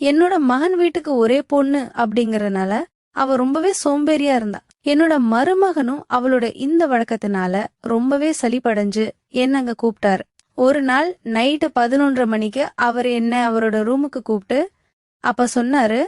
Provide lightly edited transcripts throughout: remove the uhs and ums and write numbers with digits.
என்னோட மகன் வீட்டுக்கு ஒரே பொண்ணு அப்படிங்கறதுனால அவ ரொம்பவே சோம்பேறியா இருந்தா. என்னோட மருமகனும் அவளோட இந்த வழக்கத்தினால ரொம்பவே சலிப்படைஞ்சு என்ன அங்க கூப்பிட்டாரு. ஒரு நாள் நைட்டு 11:30 மணிக்கு அவர் என்ன அவரோட ரூமுக்கு கூப்பிட்டு அப்ப சொன்னாரு,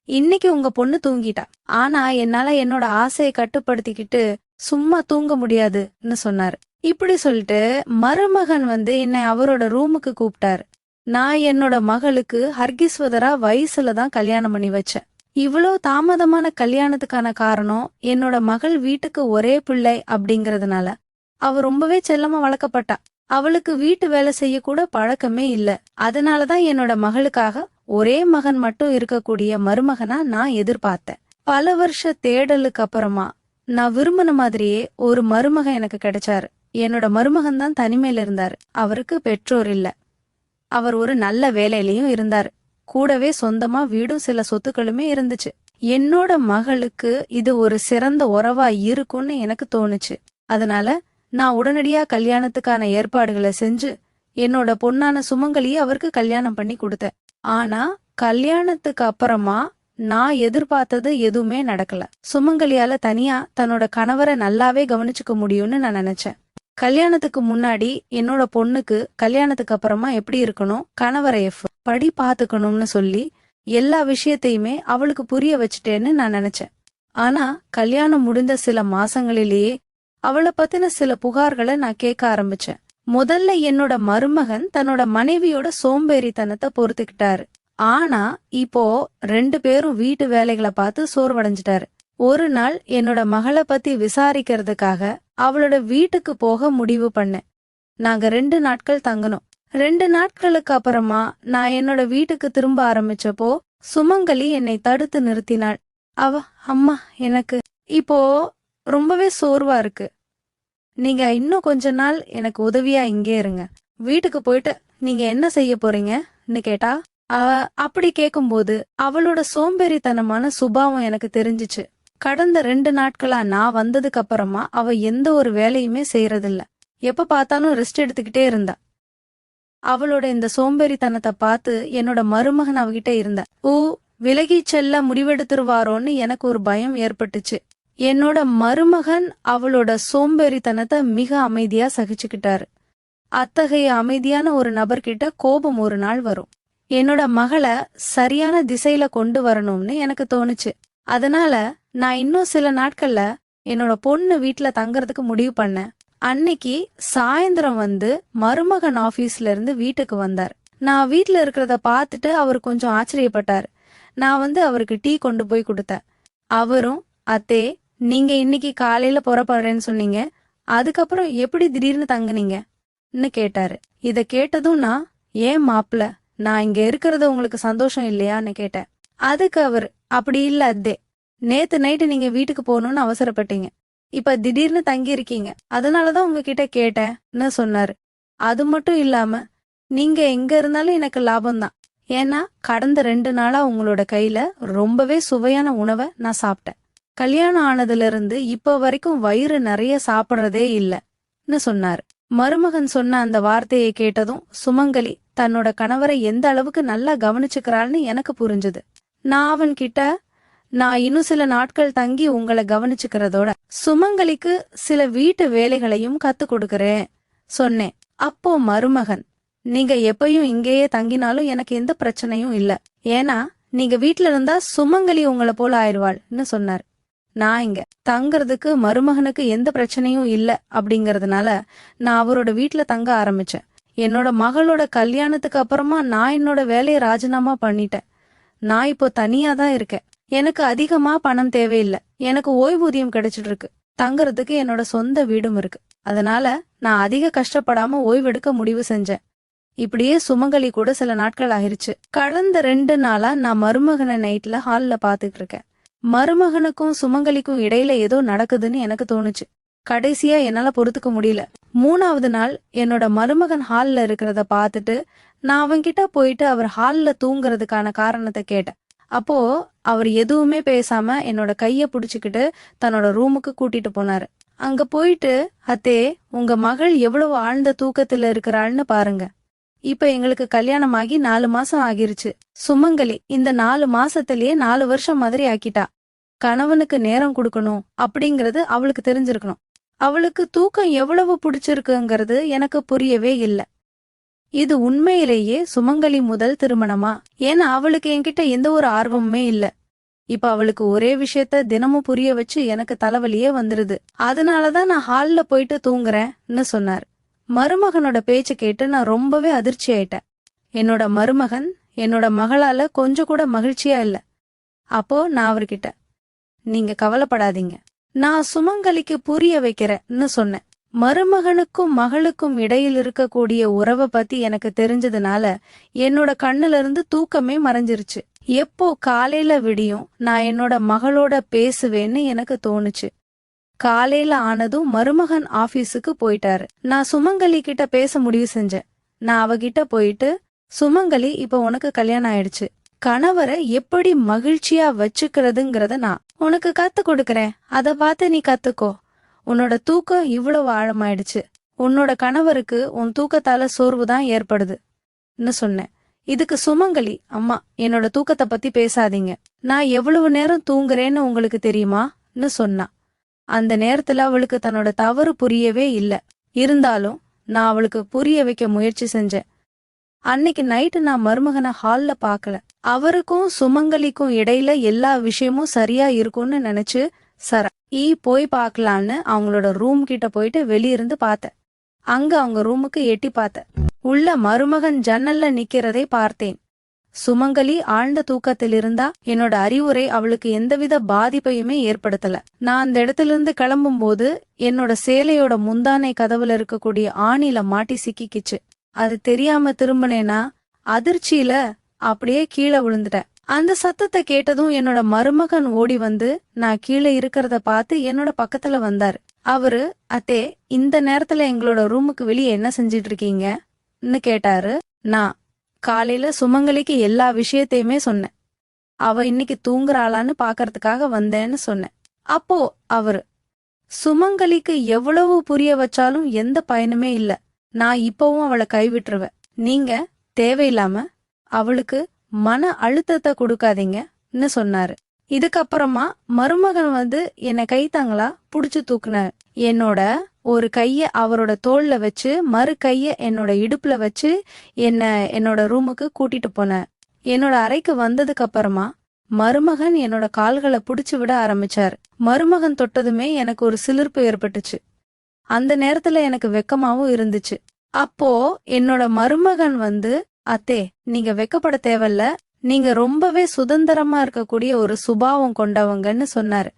இன்னைக்கு உங்க பொண்ணு தூங்கிட்டா. ஆனா என்னால என்னோட ஆசையை கட்டுப்படுத்திக்கிட்டு சும்மா தூங்க முடியாதுன்னு சொன்னாரு. இப்படி சொல்லிட்டு மருமகன் என்னை அவரோட ரூமுக்கு கூப்பிட்டாரு. நான் என்னோட மகளுக்கு ஹர்கிஸ்வதரா வயசுலதான் கல்யாணம் பண்ணி வச்சேன். இவ்வளோ தாமதமான கல்யாணத்துக்கான காரணம் என்னோட மகள் வீட்டுக்கு ஒரே பிள்ளை அப்படிங்கறதுனால அவ ரொம்பவே செல்லமா வளர்க்கப்பட்டா. அவளுக்கு வீட்டு வேலை செய்ய கூட பழக்கமே இல்ல. அதனாலதான் என்னோட மகளுக்காக ஒரே மகன் மட்டும் இருக்கக்கூடிய மருமகனா நான் எதிர்பார்த்தேன். பல வருஷ தேடலுக்கு அப்புறமா நான் விரும்பின மாதிரியே ஒரு மருமகன் எனக்கு கிடைச்சாரு. என்னோட மருமகன் தான் தனிமையில இருந்தாரு. அவருக்கு பெற்றோர் இல்ல. அவர் ஒரு நல்ல வேலையிலயும் இருந்தாரு. கூடவே சொந்தமா வீடும் சில சொத்துக்களுமே இருந்துச்சு. என்னோட மகளுக்கு இது ஒரு சிறந்த உறவா இருக்கும்னு எனக்கு தோணுச்சு. அதனால நான் உடனடியா கல்யாணத்துக்கான ஏற்பாடுகளை செஞ்சு என்னோட பொண்ணான சுமங்கலியை அவருக்கு கல்யாணம் பண்ணி கொடுத்தேன். ஆனா கல்யாணத்துக்கு அப்புறமா நான் எதிர்பார்த்தது எதுவுமே நடக்கல. சுமங்கலியால தனியா தன்னோட கணவரை நல்லாவே கவனிச்சுக்க முடியும்னு நான் நினைச்சேன். கல்யாணத்துக்கு முன்னாடி என்னோட பொண்ணுக்கு கல்யாணத்துக்கு அப்புறமா எப்படி இருக்கணும், கணவரை படி பாத்துக்கணும்னு சொல்லி எல்லா விஷயத்தையுமே அவளுக்கு புரிய வச்சுட்டேன்னு நான் நினைச்சேன். ஆனா கல்யாணம் முடிந்த சில மாசங்களிலேயே அவளை பத்தின சில புகார்களை நான் கேட்க ஆரம்பிச்சேன். முதல்ல என்னோட மருமகன் தன்னோட மனைவியோட சோம்பேறித்தனத்தை பொறுத்துக்கிட்டாரு. ஆனா இப்போ 2 பேரும் வீட்டு வேலைகளை பார்த்து சோர்வடைஞ்சிட்டாரு. ஒரு நாள் என்னோட மகளை பத்தி விசாரிக்கிறதுக்காக அவளோட வீட்டுக்கு போக முடிவு பண்ணேன். நாங்க 2 நாட்கள் தங்கணும். 2 நாட்களுக்கு அப்புறமா நான் என்னோட வீட்டுக்கு திரும்ப ஆரம்பிச்சப்போ சுமங்கலி என்னை தடுத்து நிறுத்தினாள். அம்மா, எனக்கு இப்போ ரொம்பவே சோர்வா இருக்கு. நீங்க இன்னும் கொஞ்ச நாள் எனக்கு உதவியா இங்கே இருங்க. வீட்டுக்கு போயிட்டு நீங்க என்ன செய்ய போறீங்கன்னு கேட்டா, அப்படி கேக்கும்போது அவளோட சோம்பேறித்தனமான சுபாவம் எனக்கு தெரிஞ்சிச்சு. கடந்த 2 நாட்களா நான் வந்ததுக்கு அப்புறமா அவ எந்த ஒரு வேலையுமே செய்யறதில்ல. எப்ப பார்த்தாலும் ரெஸ்ட் எடுத்துக்கிட்டே இருந்தா. அவளோட இந்த சோம்பேறித்தனத்தை பார்த்து என்னோட மருமகன் அவகிட்ட இருந்த விலகி செல்ல முடிவெடுத்துருவாரோன்னு எனக்கு ஒரு பயம் ஏற்பட்டுச்சு. என்னோட மருமகன் அவளோட சோம்பேறித்தனத்தை மிக அமைதியா சகிச்சுக்கிட்டாரு. அத்தகைய அமைதியான ஒரு நபர்கிட்ட கோபம் ஒரு நாள் வரும். என்னோட மகளை சரியான திசையில கொண்டு வரணும்னு எனக்கு தோணுச்சு. அதனால நான் இன்னும் சில நாட்கள்ல என்னோட பொண்ணு வீட்டுல தங்கறதுக்கு முடிவு பண்ணேன். அன்னைக்கு சாயந்தரம் மருமகன் ஆபீஸ்ல இருந்து வீட்டுக்கு வந்தார். நான் வீட்டுல இருக்கிறத பார்த்துட்டு அவர் கொஞ்சம் ஆச்சரியப்பட்டார். நான் அவருக்கு டீ கொண்டு போய் கொடுத்தேன். அவரும், அத்தே, நீங்க இன்னைக்கு காலையில புறப்படுறேன்னு சொன்னீங்க, அதுக்கப்புறம் எப்படி திடீர்னு தங்குனீங்கன்னு கேட்டாரு. இத கேட்டதும் நான், ஏன் மாப்பிள, நான் இங்க இருக்கிறது உங்களுக்கு சந்தோஷம் இல்லையான்னு கேட்டேன். அதுக்கு அவர், அப்படி இல்ல அத்தே, நேத்து நைட்டு நீங்க வீட்டுக்கு போகணும்னு அவசரப்பட்டீங்க, இப்ப திடீர்னு தங்கி இருக்கீங்க, அதனாலதான் உங்ககிட்ட கேட்டேன்னு சொன்னாரு. அது மட்டும் இல்லாம நீங்க எங்க இருந்தாலும் எனக்கு லாபம்தான். ஏன்னா கடந்த 2 நாளா உங்களோட கையில ரொம்பவே சுவையான உணவை நான் சாப்பிட்டேன். கல்யாணம் ஆனதுல இருந்து இப்ப வரைக்கும் வயிறு நிறைய சாப்பிடுறதே இல்லன்னு சொன்னாரு. மருமகன் சொன்ன அந்த வார்த்தையை கேட்டதும் சுமங்கலி தன்னோட கணவரை எந்த அளவுக்கு நல்லா கவனிச்சுக்கிறாள்னு எனக்கு புரிஞ்சுது. நான் அவன் கிட்ட, நான் இன்னும் சில நாட்கள் தங்கி உங்களை கவனிச்சுக்கிறதோட சுமங்கலிக்கு சில வீட்டு வேலைகளையும் கத்து கொடுக்கறேன் சொன்னேன். அப்போ மருமகன், நீங்க எப்பயும் இங்கேயே தங்கினாலும் எனக்கு எந்த பிரச்சனையும் இல்ல, ஏன்னா நீங்க வீட்டுல இருந்தா சுமங்கலி உங்களை போல ஆயிடுவாள்னு சொன்னார். நான் இங்க தங்கறதுக்கு மருமகனுக்கு எந்த பிரச்சனையும் இல்ல அப்படிங்கறதுனால நான் அவரோட வீட்டுல தங்க ஆரம்பிச்சேன். என்னோட மகளோட கல்யாணத்துக்கு அப்புறமா நான் என்னோட வேலையை ராஜினாமா பண்ணிட்டேன். நான் இப்போ தனியா தான் இருக்கேன். எனக்கு அதிகமா பணம் தேவையில்லை. எனக்கு ஓய்வூதியம் கிடைச்சிட்டு இருக்கு. தங்கறதுக்கு என்னோட சொந்த வீடும் இருக்கு. அதனால நான் அதிக கஷ்டப்படாம ஓய்வெடுக்க முடிவு செஞ்சேன். இப்படியே சுமங்கலி கூட சில நாட்கள் ஆயிருச்சு. கடந்த 2 நாளா நான் மருமகனை நைட்ல ஹால்ல பாத்துட்டு இருக்கேன். மருமகனுக்கும் சுமங்கலிக்கும் இடையில ஏதோ நடக்குதுன்னு எனக்கு தோணுச்சு. கடைசியா என்னால பொறுத்துக்க முடியல. 3வது நாள் என்னோட மருமகன் ஹால்ல இருக்கிறத பாத்துட்டு நான் அவன்கிட்ட போயிட்டு அவர் ஹால்ல தூங்குறதுக்கான காரணத்தை கேட்டேன். அப்போ அவர் எதுவுமே பேசாம என்னோட கைய புடிச்சுக்கிட்டு தன்னோட ரூமுக்கு கூட்டிட்டு போனாரு. அங்க போயிட்டு, அத்தே, உங்க மகள் எவ்வளவு ஆழ்ந்த தூக்கத்துல இருக்கிறாள்னு பாருங்க. இப்ப எங்களுக்கு கல்யாணமாகி 4 மாசம் ஆகிருச்சு. சுமங்கலி இந்த 4 மாசத்திலேயே 4 வருஷம் மாதிரி ஆக்கிட்டா. கணவனுக்கு நேரம் கொடுக்கணும் அப்படிங்கறது அவளுக்கு தெரிஞ்சிருக்கணும். அவளுக்கு தூக்கம் எவ்வளவு பிடிச்சிருக்குங்கிறது எனக்கு புரியவே இல்ல. இது உண்மையிலேயே சுமங்கலி முதல் திருமணமா? ஏன்னா அவளுக்கு என்கிட்ட எந்த ஒரு ஆர்வமுமே இல்ல. இப்ப அவளுக்கு ஒரே விஷயத்த தினமும் புரிய வச்சு எனக்கு தலைவலியே வந்துருது. அதனாலதான் நான் ஹால்ல போயிட்டு தூங்குறேன்னு சொன்னார். மருமகனோட பேச்சு கேட்டு நான் ரொம்பவே அதிர்ச்சி ஆயிட்டேன். என்னோட மருமகன் என்னோட மகளால கொஞ்சம் கூட மகிழ்ச்சியா இல்ல. அப்போ நான் அவர்கிட்ட, நீங்க கவலைப்படாதீங்க, நான் சுமங்கலிக்கு புரிய வைக்கிறேன்னு சொன்னேன். மருமகனுக்கும் மகளுக்கும் இடையில் இருக்கக்கூடிய உறவை பத்தி எனக்கு தெரிஞ்சதுனால என்னோட கண்ணுல இருந்து தூக்கமே மறைஞ்சிருச்சு. எப்போ காலையில விடியும் நான் என்னோட மகளோட பேசுவேன்னு எனக்கு தோணுச்சு. காலையில ஆனதும் மருமகன் ஆபீஸுக்கு போயிட்டாரு. நான் சுமங்கலி கிட்ட பேச முடிவு செஞ்சேன். நான் அவகிட்ட போயிட்டு, சுமங்கலி இப்ப உனக்கு கல்யாணம் ஆயிடுச்சு, கணவரை எப்படி மகிழ்ச்சியா வச்சுக்கிறதுங்கிறத நான் உனக்கு கத்து கொடுக்கறேன், அத பார்த்து நீ கத்துக்கோ. உன்னோட தூக்கம் இவ்வளவு ஆழமாயிடுச்சு, உன்னோட கணவருக்கு உன் தூக்கத்தால சோர்வுதான் ஏற்படுதுன்னு சொன்னேன். இதுக்கு சுமங்கலி, அம்மா என்னோட தூக்கத்தை பத்தி பேசாதீங்க, நான் எவ்வளவு நேரம் தூங்குறேன்னு உங்களுக்கு தெரியுமான்னு சொன்னா. அந்த நேரத்துல அவளுக்கு தன்னோட தவறு புரியவே இல்ல. இருந்தாலும் நான் அவளுக்கு புரிய வைக்க முயற்சி செஞ்சேன். அன்னைக்கு நைட்டு நான் மருமகனை ஹால்ல பாக்கல. அவருக்கும் சுமங்கலிக்கும் இடையில எல்லா விஷயமும் சரியா இருக்கும்னு நினைச்சு போய் பாக்கலான்னு அவங்களோட ரூம் கிட்ட போயிட்டு வெளியிருந்து பார்த்தேன். அங்க அவங்க ரூமுக்கு எட்டி பார்த்தேன். உள்ள மருமகன் ஜன்னல்ல நிக்கிறதை பார்த்தேன். சுமங்கலி ஆழ்ந்த தூக்கத்தில் இருந்தா. என்னோட அறிவுரை அவளுக்கு எந்தவித பாதிப்பையுமே ஏற்படுத்தல. நான் அந்த இடத்துல இருந்து கிளம்பும் போது என்னோட சேலையோட முந்தானை கதவுல இருக்கக்கூடிய ஆணில மாட்டி சிக்கிக்கிச்சு. அது தெரியாம திரும்பினேனா அதிர்ச்சியில அப்படியே கீழே விழுந்துட்டேன். அந்த சத்தத்தை கேட்டதும் என்னோட மருமகன் ஓடி வந்து நான் கீழே இருக்கிறத பார்த்து என்னோட பக்கத்துல வந்தாரு. அவரு, அத்தே இந்த நேரத்துல எங்களோட ரூமுக்கு வெளியே என்ன செஞ்சிட்டு இருக்கீங்கன்னு கேட்டாரு. நான் காலையில சுமங்கலிக்கு எல்லா விஷயத்தையுமே சொன்னேன். அவ இன்னைக்கு தூங்குறாளான்னு பாக்கறதுக்காக வந்தேன்னு சொன்னேன். அப்போ அவரு, சுமங்கலிக்கு எவ்வளவு புரிய வச்சாலும் எந்த பயனுமே இல்ல, நான் இப்பவும் அவளை கைவிட்டுருவேன், நீங்க தேவையில்லாம அவளுக்கு மன அழுத்தத்தை கொடுக்காதீங்கன்னு சொன்னாரு. இதுக்கப்புறமா மருமகன் வந்து என்னை கைத்தாங்களா புடிச்சு தூக்குனார். ஒரு கைய அவரோட தோல்ல வச்சு மறு கைய என்னோட இடுப்புல வச்சு என்னோட ரூமுக்கு கூட்டிட்டு போன. என்னோட அறைக்கு வந்ததுக்கு அப்புறமா மருமகன் என்னோட கால்களை புடிச்சு விட ஆரம்பிச்சாரு. மருமகன் தொட்டதுமே எனக்கு ஒரு சிலிர்ப்பு ஏற்பட்டுச்சு. அந்த நேரத்துல எனக்கு வெக்கமாவும் இருந்துச்சு. அப்போ என்னோட மருமகன் வந்து, அத்தே நீங்க வெக்கப்பட தேவையில்ல, நீங்க ரொம்பவே சுதந்திரமா இருக்கக்கூடிய ஒரு சுபாவம் கொண்டவங்கன்னு சொன்னாரு.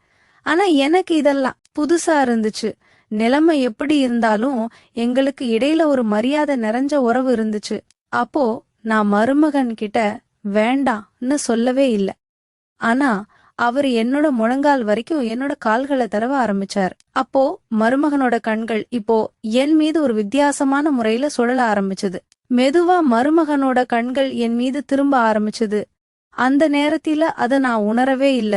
ஆனா எனக்கு இதெல்லாம் புதுசா இருந்துச்சு. நிலைமை எப்படி இருந்தாலும் எங்களுக்கு இடையில ஒரு மரியாதை நிறைஞ்ச உறவு இருந்துச்சு. அப்போ நான் மருமகன் கிட்ட வேண்டான்னு சொல்லவே இல்லை. ஆனா அவர் என்னோட முழங்கால் வரைக்கும் என்னோட கால்களை தடவ ஆரம்பிச்சார். அப்போ மருமகனோட கண்கள் இப்போ என் மீது ஒரு வித்தியாசமான முறையில சுழல ஆரம்பிச்சது. மெதுவா மருமகனோட கண்கள் என் மீது திரும்ப ஆரம்பிச்சது. அந்த நேரத்தில அத நான் உணரவே இல்ல.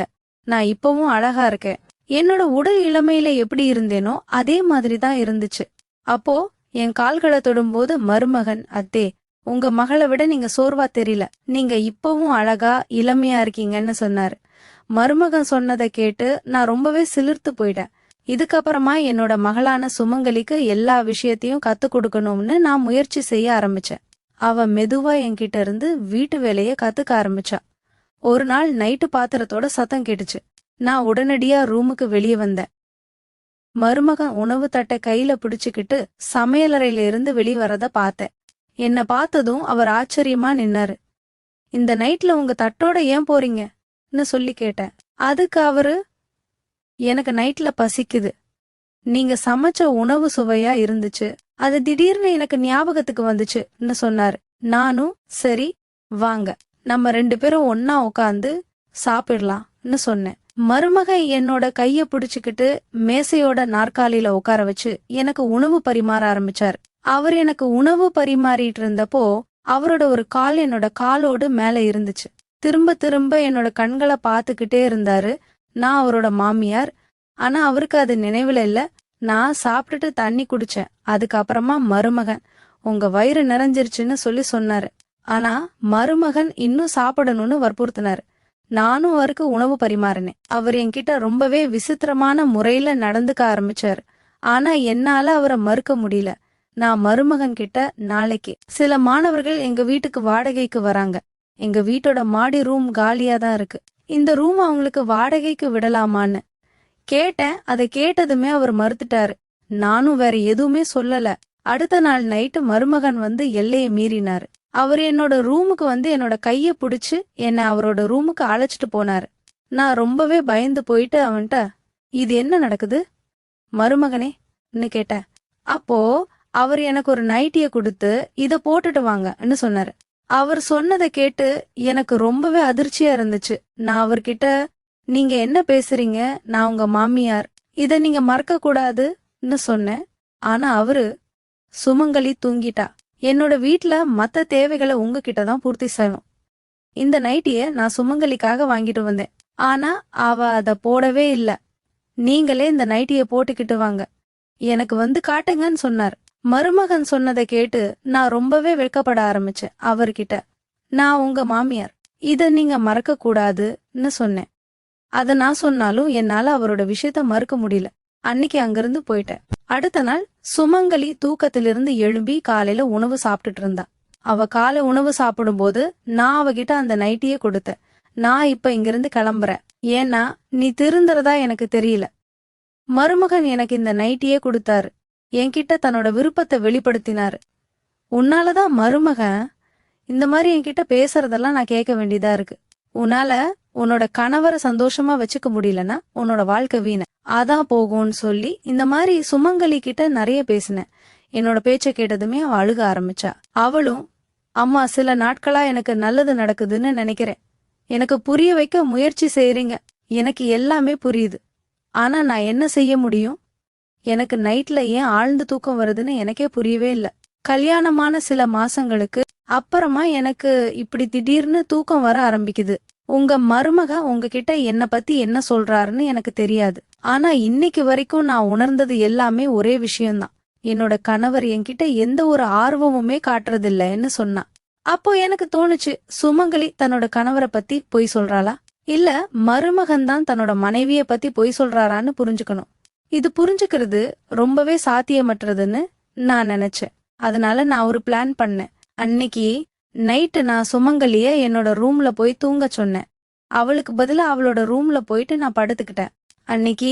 நான் இப்பவும் அழகா இருக்கேன். என்னோட உடல் இளமையில எப்படி இருந்தேனோ அதே மாதிரிதான் இருந்துச்சு. அப்போ என் கால்களை தொடும்போது மருமகன், அத்தே உங்க மகளை விட நீங்க சோர்வா தெரியல, நீங்க இப்பவும் அழகா இளமையா இருக்கீங்கன்னு சொன்னாரு. மருமகன் சொன்னதை கேட்டு நான் ரொம்பவே சிலிர்த்து போயிட்டேன். இதுக்கப்புறமா என்னோட மகளான சுமங்கலிக்கு எல்லா விஷயத்தையும் கத்து கொடுக்கணும்னு நான் முயற்சி செய்ய ஆரம்பிச்சேன். அவ மெதுவா என்கிட்ட இருந்து வீட்டு வேலைய கத்துக்க ஆரம்பிச்சா. ஒரு நாள் நைட்டு பாத்திரத்தோட சத்தம் கேட்டுச்சு. நான் உடனடியா ரூமுக்கு வெளியே வந்தேன். மருமகன் உணவு தட்டை கையில பிடிச்சுக்கிட்டு சமையலறையில இருந்து வெளியே வரத பார்த்தேன். என்ன பார்த்ததும் அவர் ஆச்சரியமா நின்னாரு. இந்த நைட்ல உங்க தட்டோட ஏன் போறீங்கன்னு சொல்லி கேட்டேன். அதுக்கு அவரு, எனக்கு நைட்ல பசிக்குது, நீங்க சமைச்ச உணவு சுவையா இருந்துச்சு, அது திடீர்னு எனக்கு ஞாபகத்துக்கு வந்துச்சுன்னு சொன்னாரு. நானும் சரி வாங்க நம்ம 2 பேரும் ஒன்னா உட்காந்து சாப்பிடலாம்னு சொன்னேன். மருமகன் என்னோட கைய பிடிச்சுக்கிட்டு மேசையோட நாற்காலியில உட்கார வச்சு எனக்கு உணவு பரிமாற ஆரம்பிச்சார். அவர் எனக்கு உணவு பரிமாறிட்டு இருந்தப்போ அவரோட ஒரு கால் என்னோட காலோடு மேல இருந்துச்சு. திரும்ப திரும்ப என்னோட கண்களை பாத்துக்கிட்டே இருந்தாரு. நான் அவரோட மாமியார். ஆனா அவருக்கு அது நினைவுல இல்ல. நான் சாப்பிட்டுட்டு தண்ணி குடிச்சேன். அதுக்கப்புறமா மருமகன் உங்க வயிறு நிறைஞ்சிருச்சுன்னு சொல்லி சொன்னாரு. ஆனா மருமகன் இன்னும் சாப்பிடணும்னு வற்புறுத்தினாரு. நானும் அவருக்கு உணவு பரிமாறினேன். அவர் என்கிட்ட ரொம்பவே விசித்திரமான முறையில நடந்துக்க ஆரம்பிச்சாரு. ஆனா என்னால அவரை மறுக்க முடியல. நான் மருமகன் கிட்ட, நாளைக்கு சில மாணவர்கள் எங்க வீட்டுக்கு வாடகைக்கு வராங்க. எங்க வீட்டோட மாடி ரூம் காலியா தான் இருக்கு. இந்த ரூம் அவங்களுக்கு வாடகைக்கு விடலாமான்னு கேட்டேன். அதை கேட்டதுமே அவர் மறுத்துட்டாரு. நானும் வேற எதுவுமே சொல்லல. அடுத்த நாள் நைட்டு மருமகன் வந்து எல்லையை மீறினாரு. அவர் என்னோட ரூமுக்கு வந்து என்னோட கைய புடிச்சு என்னை அவரோட ரூமுக்கு அழைச்சிட்டு போனாரு. நான் ரொம்பவே பயந்து போயிட்டு அவன்கிட்ட, இது என்ன நடக்குது மருமகனே கேட்டேன். அப்போ அவர் எனக்கு ஒரு நைட்டிய கொடுத்து இத போட்டுட்டு வாங்கன்னு சொன்னாரு. அவர் சொன்னதை கேட்டு எனக்கு ரொம்பவே அதிர்ச்சியா இருந்துச்சு. நான் அவர்கிட்ட, நீங்க என்ன பேசுறீங்க, நான் உங்க மாமியார், இத நீங்க மறக்க கூடாதுன்னு சொன்னேன். ஆனா அவரு, சுமங்கலி தூங்கிட்டா, என்னோட வீட்ல மத்த தேவைகளை உங்ககிட்ட தான் பூர்த்தி செய்யணும். இந்த நைட்டிய நான் சுமங்கலிக்காக வாங்கிட்டு வந்தேன். ஆனா அவ அத போடவே இல்ல. நீங்களே இந்த நைட்டிய போட்டுக்கிட்டு வாங்க, எனக்கு வந்து காட்டுங்கன்னு சொன்னார். மருமகன் சொன்னதை கேட்டு நான் ரொம்பவே வெட்கப்பட ஆரம்பிச்சேன். அவர்கிட்ட, நான் உங்க மாமியார், இத நீங்க மறக்க கூடாதுன்னு சொன்னேன். அத நான் சொன்னாலும் என்னால அவரோட விஷயத்த மறுக்க முடியல. அன்னைக்கு அங்கிருந்து போயிட்டேன். அடுத்த நாள் சுமங்கலி தூக்கத்திலிருந்து எழும்பி காலையில உணவு சாப்பிட்டுட்டு இருந்தா. அவ காலை உணவு சாப்பிடும்போது நான் அவகிட்ட அந்த நைட்டியே கொடுத்தேன். நான் இப்ப இங்கிருந்து கிளம்புறேன், ஏன்னா நீ திருந்துறதா எனக்கு தெரியல. மருமகன் எனக்கு இந்த நைட்டியே கொடுத்தாரு. என்கிட்ட தன்னோட விருப்பத்தை வெளிப்படுத்தினாரு. உன்னாலதான் மருமகன் இந்த மாதிரி என்கிட்ட பேசுறதெல்லாம் நான் கேட்க வேண்டியதா இருக்கு. உன்னால உன்னோட கணவரை சந்தோஷமா வச்சுக்க முடியலன்னா உன்னோட வாழ்க்கை வீண அதான் போகும்னு சொல்லி இந்த மாதிரி சுமங்கலி கிட்ட நிறைய பேசினேன். என்னோட பேச்ச கேட்டதுமே அவ அழுக ஆரம்பிச்சா. அவளும், அம்மா சில நாட்களா எனக்கு நல்லது நடக்குதுன்னு நினைக்கிறேன். எனக்கு புரிய வைக்க முயற்சி செய்றீங்க. எனக்கு எல்லாமே புரியுது. ஆனா நான் என்ன செய்ய முடியும்? எனக்கு நைட்ல ஏன் ஆழ்ந்து தூக்கம் வருதுன்னு எனக்கே புரியவே இல்ல. கல்யாணமான சில மாசங்களுக்கு அப்புறமா எனக்கு இப்படி திடீர்னு தூக்கம் வர ஆரம்பிக்குது. உங்க மருமக உங்ககிட்ட என்ன பத்தி என்ன சொல்றாருன்னு எனக்கு தெரியாது. ஆனா இன்னைக்கு வரைக்கும் நான் உணர்ந்தது எல்லாமே ஒரே விஷயம்தான். என்னோட கணவர் என்கிட்ட எந்த ஒரு ஆர்வமுமே காட்டுறதில்லன்னு சொன்னா. அப்போ எனக்கு தோணுச்சு, சுமங்கலி தன்னோட கணவரை பத்தி பொய் சொல்றாளா, இல்ல மருமகன் தான் தன்னோட மனைவிய பத்தி பொய் சொல்றாரான்னு புரிஞ்சுக்கணும். இது புரிஞ்சுக்கிறது ரொம்பவே சாத்தியமற்றதுன்னு நான் நினைச்சேன். அதனால நான் ஒரு பிளான் பண்ணேன். அன்னைக்கு நைட்டு நான் சுமங்கலிய என்னோட ரூம்ல போய் தூங்க சொன்னேன். அவளுக்கு பதிலா அவளோட ரூம்ல போயிட்டு நான் படுத்துக்கிட்டேன். அன்னைக்கு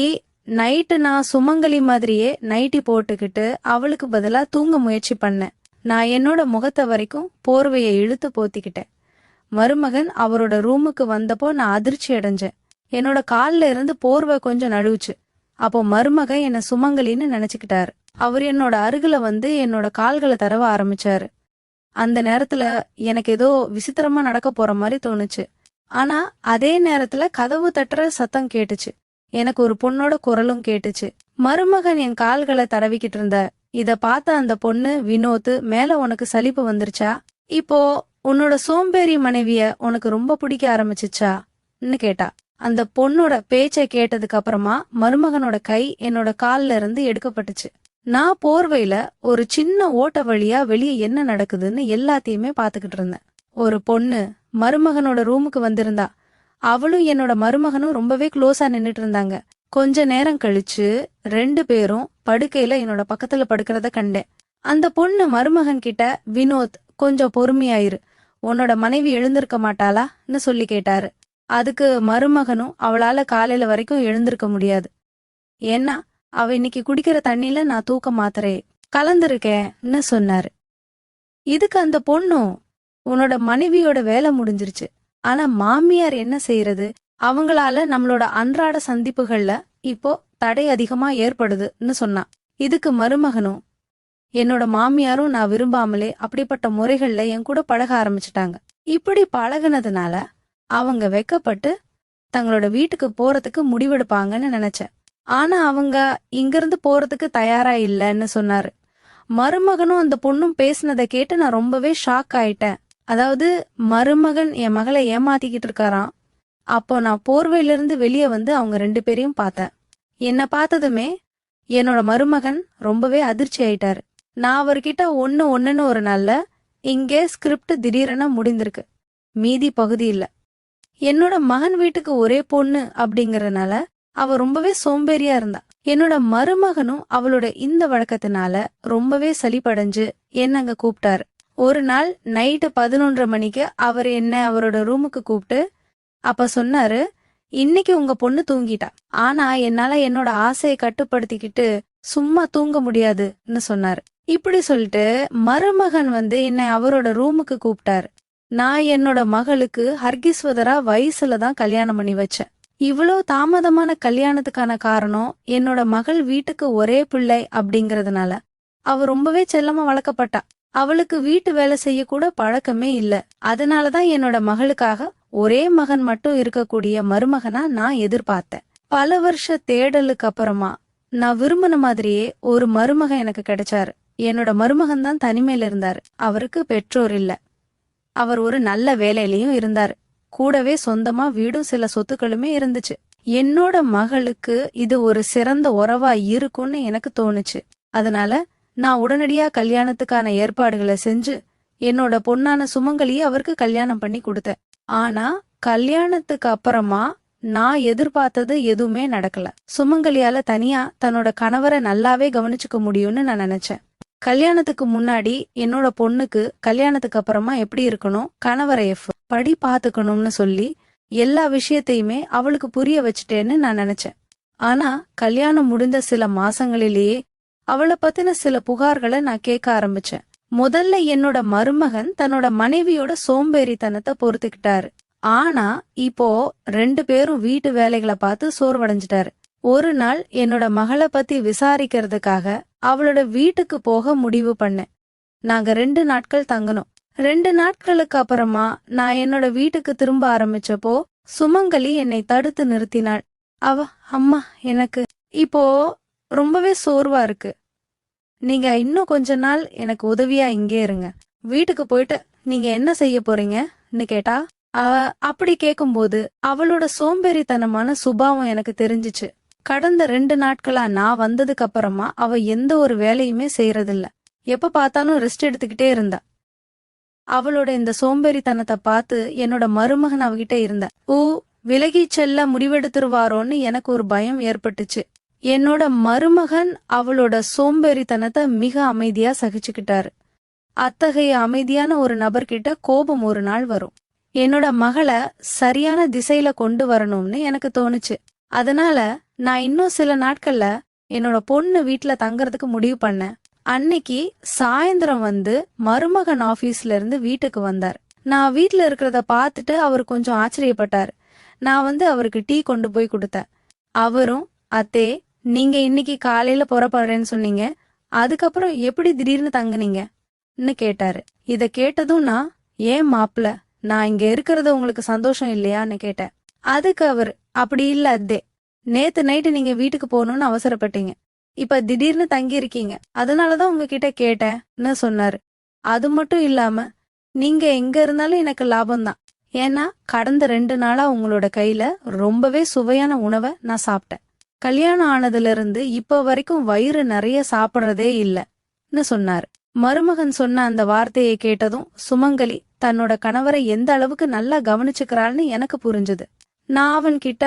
நைட்டு நான் சுமங்கலி மாதிரியே நைட்டி போட்டுக்கிட்டு அவளுக்கு பதிலா தூங்க முயற்சி பண்ணேன். நான் என்னோட முகத்தை வரைக்கும் போர்வையை இழுத்து போத்திக்கிட்டேன். மருமகன் அவரோட ரூமுக்கு வந்தப்போ நான் அதிர்ச்சி அடைஞ்சேன். என்னோட கால்ல இருந்து போர்வை கொஞ்சம் நழுவுச்சு. அப்போ மருமகன் என்ன சுமங்கலின்னு நினைச்சுக்கிட்டாரு. அவர் என்னோட அருகில வந்து என்னோட கால்களை தடவ ஆரம்பிச்சாரு. அந்த நேரத்துல எனக்கு ஏதோ விசித்திரமா நடக்க போற மாதிரி தோணுச்சு. ஆனா அதே நேரத்துல கதவு தட்டுற சத்தம் கேட்டுச்சு. எனக்கு ஒரு பொண்ணோட குரலும் கேட்டுச்சு. மருமகன் என் கால்களை தடவிக்கிட்டு இருந்த. இத பார்த்த அந்த பொண்ணு, வினோத், மேல உனக்கு சலிப்பு வந்துருச்சா, இப்போ உன்னோட சோம்பேறி மனைவிய உனக்கு ரொம்ப பிடிக்க ஆரம்பிச்சுச்சான்னு கேட்டா. அந்த பொண்ணோட பேச்சை கேட்டதுக்கு அப்புறமா மருமகனோட கை என்னோட கால்ல இருந்து எடுக்கப்பட்டுச்சு. நான் போர்வையில ஒரு சின்ன ஓட்ட வழியா வெளியே என்ன நடக்குதுன்னு எல்லாத்தையுமே பாத்துக்கிட்டு இருந்தேன். ஒரு பொண்ணு மருமகனோட ரூமுக்கு வந்திருந்தா. அவளும் என்னோட மருமகனும் ரொம்பவே க்ளோஸா நின்னுட்டு இருந்தாங்க. கொஞ்ச நேரம் கழிச்சு 2 பேரும் படுக்கையில என்னோட பக்கத்துல படுக்கிறத கண்டேன். அந்த பொண்ணு மருமகன் கிட்ட, வினோத் கொஞ்சம் பொறுமையாயிரு, உன்னோட மனைவி எழுந்திருக்க மாட்டாளான்னு சொல்லி கேட்டாரு. அதுக்கு மருமகனும், அவளால காலையில வரைக்கும் எழுந்திருக்க முடியாது, ஏன்னா அவ இன்னைக்கு குடிக்கிற தண்ணில நான் தூக்க மாத்திரை கலந்துருக்கேன்னு சொன்னாரு. இதுக்கு அந்த பொண்ணும், உன்னோட மனைவியோட வேலை முடிஞ்சிருச்சு, ஆனா மாமியார் என்ன செய்யறது, அவங்களால நம்மளோட அன்றாட சந்திப்புகள்ல இப்போ தடை அதிகமா ஏற்படுதுன்னு சொன்னான். இதுக்கு மருமகனும், என்னோட மாமியாரும் நான் விரும்பாமலே அப்படிப்பட்ட முறைகள்ல என் கூட பழக ஆரம்பிச்சுட்டாங்க. இப்படி பழகுனதுனால அவங்க வெக்கப்பட்டு தங்களோட வீட்டுக்கு போறதுக்கு முடிவெடுப்பாங்கன்னு நினைச்சேன். ஆனா அவங்க இங்கிருந்து போறதுக்கு தயாரா இல்லைன்னு சொன்னாரு. மருமகனும் அந்த பொண்ணும் பேசினதை கேட்டு நான் ரொம்பவே ஷாக் ஆயிட்டேன். அதாவது மருமகன் என் மகளை ஏமாத்திக்கிட்டு இருக்காராம். அப்போ நான் போர்வையிலிருந்து வெளியே வந்து அவங்க 2 பேரையும் பார்த்தேன். என்ன பார்த்ததுமே என்னோட மருமகன் ரொம்பவே அதிர்ச்சி ஆயிட்டாரு. நான் அவர்கிட்ட ஒண்ணுன்னு ஒரு நாள்ல இங்கே ஸ்கிரிப்ட் திடீரென முடிந்திருக்கு, மீதி பகுதி இல்ல. என்னோட மகன் வீட்டுக்கு ஒரே பொண்ணு அப்படிங்கறதுனால அவ ரொம்பவே சோம்பேறியா இருந்தா. என்னோட மருமகனும் அவளோட இந்த வழக்கத்தினால ரொம்பவே சலிப்படைஞ்சு என்ன அங்க கூப்பிட்டாரு. ஒரு நாள் நைட்டு 11:30 மணிக்கு அவர் என்ன அவரோட ரூமுக்கு கூப்பிட்டு அப்ப சொன்னாரு, இன்னைக்கு உங்க பொண்ணு தூங்கிட்டா, ஆனா என்னால என்னோட ஆசையை கட்டுப்படுத்திக்கிட்டு சும்மா தூங்க முடியாதுன்னு சொன்னாரு. இப்படி சொல்லிட்டு மருமகன் என்னை அவரோட ரூமுக்கு கூப்பிட்டாரு. நான் என்னோட மகளுக்கு ஹர்கிஸ்வதரா வயசுல தான் கல்யாணம் பண்ணி வச்சேன். இவ்வளோ தாமதமான கல்யாணத்துக்கான காரணம் என்னோட மகள் வீட்டுக்கு ஒரே பிள்ளை அப்படிங்கறதுனால அவ ரொம்பவே செல்லமா வளர்க்கப்பட்டா. அவளுக்கு வீட்டு வேலை செய்ய கூட பழக்கமே இல்ல. அதனாலதான் என்னோட மகளுக்காக ஒரே மகன் மட்டும் இருக்கக்கூடிய மருமகனா நான் எதிர்பார்த்தேன். பல வருஷ தேடலுக்கு அப்புறமா நான் விரும்பின மாதிரியே ஒரு மருமகன் எனக்கு கிடைச்சாரு. என்னோட மருமகன் தான் தனிமையில இருந்தாரு. அவருக்கு பெற்றோர் இல்ல. அவர் ஒரு நல்ல வேலையிலயும் இருந்தாரு. கூடவே சொந்தமா வீடும் சில சொத்துக்களுமே இருந்துச்சு. என்னோட மகளுக்கு இது ஒரு சிறந்த உறவா இருக்கும்னு எனக்கு தோணுச்சு. அதனால நான் உடனடியா கல்யாணத்துக்கான ஏற்பாடுகளை செஞ்சு என்னோட பொண்ணான சுமங்கலியை அவருக்கு கல்யாணம் பண்ணி கொடுத்தேன். ஆனா கல்யாணத்துக்கு அப்புறமா நான் எதிர்பார்த்தது எதுவுமே நடக்கல. சுமங்கலியால தனியா தன்னோட கணவரை நல்லாவே கவனிச்சுக்க முடியும்னு நான் நினைச்சேன். கல்யாணத்துக்கு முன்னாடி என்னோட பொண்ணுக்கு கல்யாணத்துக்கு அப்புறமா எப்படி இருக்கணும், கணவரை படி பாத்துக்கணும்னு சொல்லி எல்லா விஷயத்தையுமே அவளுக்கு புரிய வச்சுட்டேன்னு நான் நினைச்சேன். ஆனா கல்யாணம் முடிந்த சில மாசங்களிலேயே அவளை பத்தின சில புகார்களை நான் கேட்க ஆரம்பிச்சேன். முதல்ல என்னோட மருமகன் தன்னோட மனைவியோட சோம்பேறித்தனத்தை பொறுத்துக்கிட்டாரு. ஆனா இப்போ 2 பேரும் வீட்டு வேலைகளை பார்த்து சோர்வடைஞ்சிட்டாரு. ஒரு நாள் என்னோட மகளை பத்தி விசாரிக்கிறதுக்காக அவளோட வீட்டுக்கு போக முடிவு பண்ணேன். நாங்க 2 நாட்கள் தங்கணும். 2 நாட்களுக்கு அப்புறமா நான் என்னோட வீட்டுக்கு திரும்ப ஆரம்பிச்சப்போ சுமங்கலி என்னை தடுத்து நிறுத்தினாள். அம்மா, எனக்கு இப்போ ரொம்பவே சோர்வா இருக்கு. நீங்க இன்னும் கொஞ்ச நாள் எனக்கு உதவியா இங்கே இருங்க. வீட்டுக்கு போயிட்டு நீங்க என்ன செய்ய போறீங்கன்னு கேட்டா, அப்படி கேக்கும்போது அவளோட சோம்பேறித்தனமான சுபாவம் எனக்கு தெரிஞ்சிச்சு. கடந்த 2 நாட்களா நான் வந்ததுக்கு அப்புறமா அவ எந்த ஒரு வேலையுமே செய்யறதில்ல. எப்ப பார்த்தாலும் ரெஸ்ட் எடுத்துக்கிட்டே இருந்தா. அவளோட இந்த சோம்பேறித்தனத்தை பார்த்து என்னோட மருமகன் அவகிட்ட இருந்த விலகி செல்ல முடிவெடுத்துருவாரோன்னு எனக்கு ஒரு பயம் ஏற்பட்டுச்சு. என்னோட மருமகன் அவளோட சோம்பேறித்தனத்தை மிக அமைதியா சகிச்சுக்கிட்டாரு. அத்தகைய அமைதியான ஒரு நபர்கிட்ட கோபம் ஒரு நாள் வரும். என்னோட மகளை சரியான திசையில கொண்டு வரணும்னு எனக்கு தோணுச்சு. அதனால நான் இன்னும் சில நாட்கள்ல என்னோட பொண்ணு வீட்டுல தங்கறதுக்கு முடிவு பண்ணேன். அன்னைக்கு சாயந்தரம் மருமகன் ஆபீஸ்ல இருந்து வீட்டுக்கு வந்தார். நான் வீட்டுல இருக்கிறத பார்த்துட்டு அவர் கொஞ்சம் ஆச்சரியப்பட்டார். நான் அவருக்கு டீ கொண்டு போய் கொடுத்தேன். அவரும், அத்தே, நீங்க இன்னைக்கு காலையில புறப்படுறேன்னு சொன்னீங்க, அதுக்கப்புறம் எப்படி திடீர்னு தங்குனீங்கன்னு கேட்டாரு. இத கேட்டதும் நான், ஏன் மாப்பிள, நான் இங்க இருக்கிறது உங்களுக்கு சந்தோஷம் இல்லையான்னு கேட்டேன். அதுக்கு அவர், அப்படி இல்ல அத்தே, நேத்து நைட்டு நீங்க வீட்டுக்கு போகணும்னு அவசரப்பட்டீங்க, இப்ப திடீர்னு தங்கி இருக்கீங்க, அதனாலதான் உங்ககிட்ட கேட்டேன்னு சொன்னாரு. அது மட்டும் இல்லாம நீங்க எங்க இருந்தாலும் எனக்கு லாபம்தான். ஏன்னா கடந்த 2 நாளா உங்களோட கையில ரொம்பவே சுவையான உணவை நான் சாப்பிட்டேன். கல்யாணம் ஆனதுல இருந்து இப்ப வரைக்கும் வயிறு நிறைய சாப்பிடுறதே இல்லன்னு சொன்னாரு. மருமகன் சொன்ன அந்த வார்த்தையை கேட்டதும் சுமங்கலி தன்னோட கணவரை எந்த அளவுக்கு நல்லா கவனிச்சுக்கிறாள்னு எனக்கு புரிஞ்சுது. நான் அவன் கிட்ட,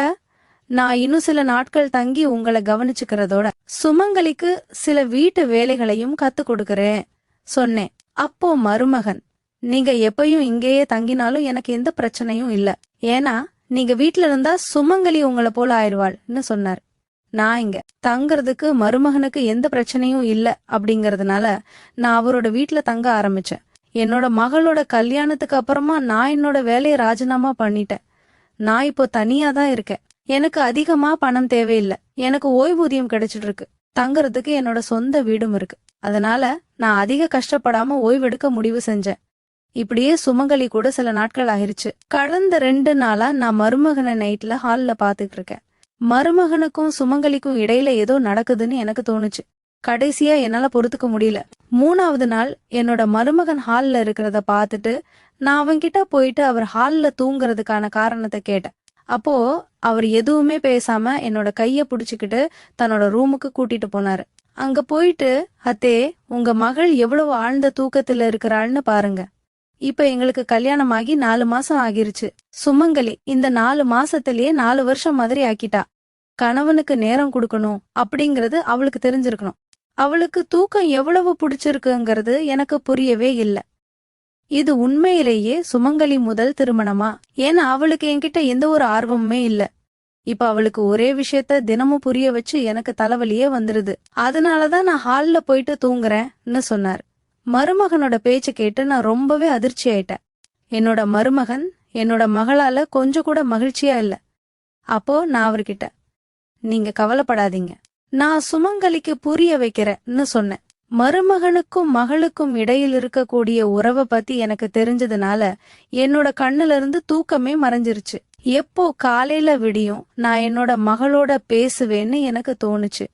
நான் இன்னும் சில நாட்கள் தங்கி உங்களை கவனிச்சுக்கிறதோட சுமங்கலிக்கு சில வீட்டு வேலைகளையும் கத்து கொடுக்கறேன் சொன்னேன். அப்போ மருமகன், நீங்க எப்பயும் இங்கேயே தங்கினாலும் எனக்கு எந்த பிரச்சனையும் இல்ல, ஏன்னா நீங்க வீட்டுல இருந்தா சுமங்கலி உங்களை போல ஆயிடுவாள்னு சொன்னார். நான் இங்க தங்கறதுக்கு மருமகனுக்கு எந்த பிரச்சனையும் இல்ல அப்படிங்கறதுனால நான் அவரோட வீட்டுல தங்க ஆரம்பிச்சேன். என்னோட மகளோட கல்யாணத்துக்கு அப்புறமா நான் என்னோட வேலையை ராஜினாமா பண்ணிட்டேன். நான் இப்போ தனியா தான் இருக்கேன். எனக்கு அதிகமா பணம் தேவையில்லை. எனக்கு ஓய்வூதியம் கிடைச்சிட்டு இருக்கு. தங்கறதுக்கு என்னோட சொந்த வீடும் இருக்கு. அதனால நான் அதிக கஷ்டப்படாம ஓய்வெடுக்க முடிவு செஞ்சேன். இப்படியே சுமங்கலி கூட சில நாட்கள் ஆயிருச்சு. கடந்த 2 நாளா நான் மருமகனை நைட்ல ஹால்ல பாத்துட்டு இருக்கேன். மருமகனுக்கும் சுமங்கலிக்கும் இடையில ஏதோ நடக்குதுன்னு எனக்கு தோணுச்சு. கடைசியா என்னால பொறுத்துக்க முடியல. 3வது நாள் என்னோட மருமகன் ஹால்ல இருக்கிறத பாத்துட்டு நான் அவன்கிட்ட போயிட்டு அவர் ஹால்ல தூங்குறதுக்கான காரணத்தை கேட்டேன். அப்போ அவர் எதுவுமே பேசாம என்னோட கைய புடிச்சுக்கிட்டு தன்னோட ரூமுக்கு கூட்டிட்டு போனாரு. அங்க போயிட்டு, அத்தே, உங்க மகள் எவ்வளவு ஆழ்ந்த தூக்கத்துல இருக்கிறாள்னு பாருங்க. இப்ப எங்களுக்கு கல்யாணமாகி 4 மாசம் ஆகிருச்சு. சுமங்கலி இந்த 4 மாசத்திலேயே 4 வருஷம் மாதிரி ஆக்கிட்டா. கணவனுக்கு நேரம் கொடுக்கணும் அப்படிங்கறது அவளுக்கு தெரிஞ்சிருக்கணும். அவளுக்கு தூக்கம் எவ்வளவு பிடிச்சிருக்குங்கிறது எனக்கு புரியவே இல்ல. இது உண்மையிலேயே சுமங்கலி முதல் திருமணமா? ஏன்னா அவளுக்கு என்கிட்ட எந்த ஒரு ஆர்வமுமே இல்ல. இப்ப அவளுக்கு ஒரே விஷயத்த தினமும் புரிய வச்சு எனக்கு தலைவலியே வந்துருது. அதனாலதான் நான் ஹால்ல போயிட்டு தூங்குறேன்னு சொன்னார். மருமகனோட பேச்சு கேட்டு நான் ரொம்பவே அதிர்ச்சி ஆயிட்டேன். என்னோட மருமகன் என்னோட மகளால கொஞ்சம் கூட மகிழ்ச்சியா இல்ல. அப்போ நான் அவர்கிட்ட, நீங்க கவலைப்படாதீங்க, நான் சுமங்கலிக்கு புரிய வைக்கிறேன்னு சொன்னேன். மருமகனுக்கும் மகளுக்கும் இடையில் இருக்கக்கூடிய உறவை பத்தி எனக்கு தெரிஞ்சதுனால என்னோட கண்ணுல இருந்து தூக்கமே மறைஞ்சிருச்சு. எப்போ காலையில விடியும் நான் என்னோட மகளோட பேசுவேன்னு எனக்கு தோணுச்சு.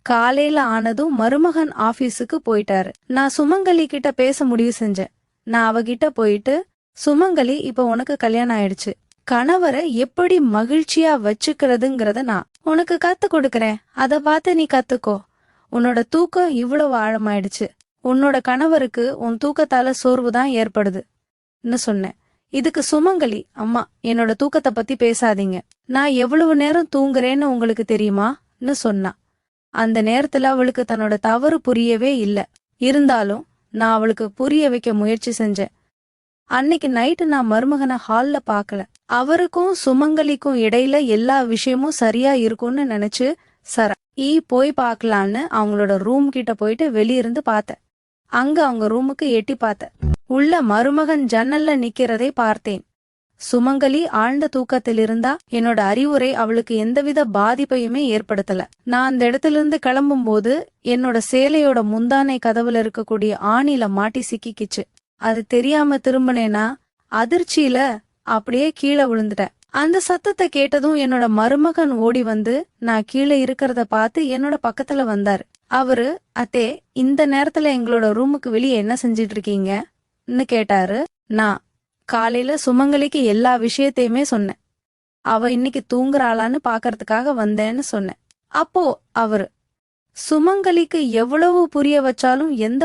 காலையில ஆனதும் மருமகன் ஆபீஸுக்கு போயிட்டாரு. நான் சுமங்கலி கிட்ட பேச முடிவு செஞ்சேன். நான் அவகிட்ட போயிட்டு, சுமங்கலி, இப்ப உனக்கு கல்யாணம் ஆயிடுச்சு. கணவரை எப்படி மகிழ்ச்சியா வச்சுக்கிறதுங்கிறத நான் உனக்கு கத்து கொடுக்கறேன். அத பார்த்து நீ கத்துக்கோ. உன்னோட தூக்கம் இவ்வளவு ஆழமாயிடுச்சு. உன்னோட கணவருக்கு உன் தூக்கத்தால சோர்வுதான் ஏற்படுதுன்னு சொன்னேன். இதுக்கு சுமங்கலி, அம்மா, என்னோட தூக்கத்தை பத்தி பேசாதீங்க. நான் எவ்வளவு நேரம் தூங்குறேன்னு உங்களுக்கு தெரியுமான்னு சொன்னா. அந்த நேரத்துல அவளுக்கு தன்னோட தவறு புரியவே இல்ல. இருந்தாலும் நான் அவளுக்கு புரிய வைக்க முயற்சி செஞ்சேன். அன்னைக்கு நைட்டு நான் மருமகனை ஹால்ல பாக்கல. அவருக்கும் சுமங்கலிக்கும் இடையில எல்லா விஷயமும் சரியா இருக்கும்னு நினைச்சு போய் பாக்கலான்னு அவங்களோட ரூம் கிட்ட போயிட்டு வெளியிருந்து பார்த்தேன். அங்க அவங்க ரூமுக்கு எட்டி பார்த்தேன். உள்ள மருமகன் ஜன்னல்ல நிக்கிறதை பார்த்தேன். சுமங்கலி ஆழ்ந்த தூக்கத்தில் இருந்தா. என்னோட அறிவுரை அவளுக்கு எந்தவித பாதிப்பையுமே ஏற்படுத்தல. நான் அந்த இடத்துல இருந்து கிளம்பும் போது என்னோட சேலையோட முந்தானை கதவுல இருக்கக்கூடிய ஆணில மாட்டி சிக்கிக்கிச்சு. அது தெரியாம திரும்பினேனா அதிர்ச்சியில அப்படியே கீழே விழுந்துட்டேன். அந்த சத்தத்தை கேட்டதும் என்னோட மருமகன் ஓடி வந்து நான் கீழே இருக்கிறத பார்த்து என்னோட பக்கத்துல வந்தாரு. அவரு, அத்தே, இந்த நேரத்துல எங்களோட ரூமுக்கு வெளியே என்ன செஞ்சிட்டு இருக்கீங்கன்னு கேட்டாரு. நான் காலையில சுமங்கலிக்கு எல்லா விஷயத்தையுமே சொன்னேன். அவ இன்னைக்கு தூங்குறாளான்னு பாக்கறதுக்காக வந்தேன்னு சொன்னேன். அப்போ அவரு, சுமங்கலிக்கு எவ்வளவு புரிய வச்சாலும் எந்த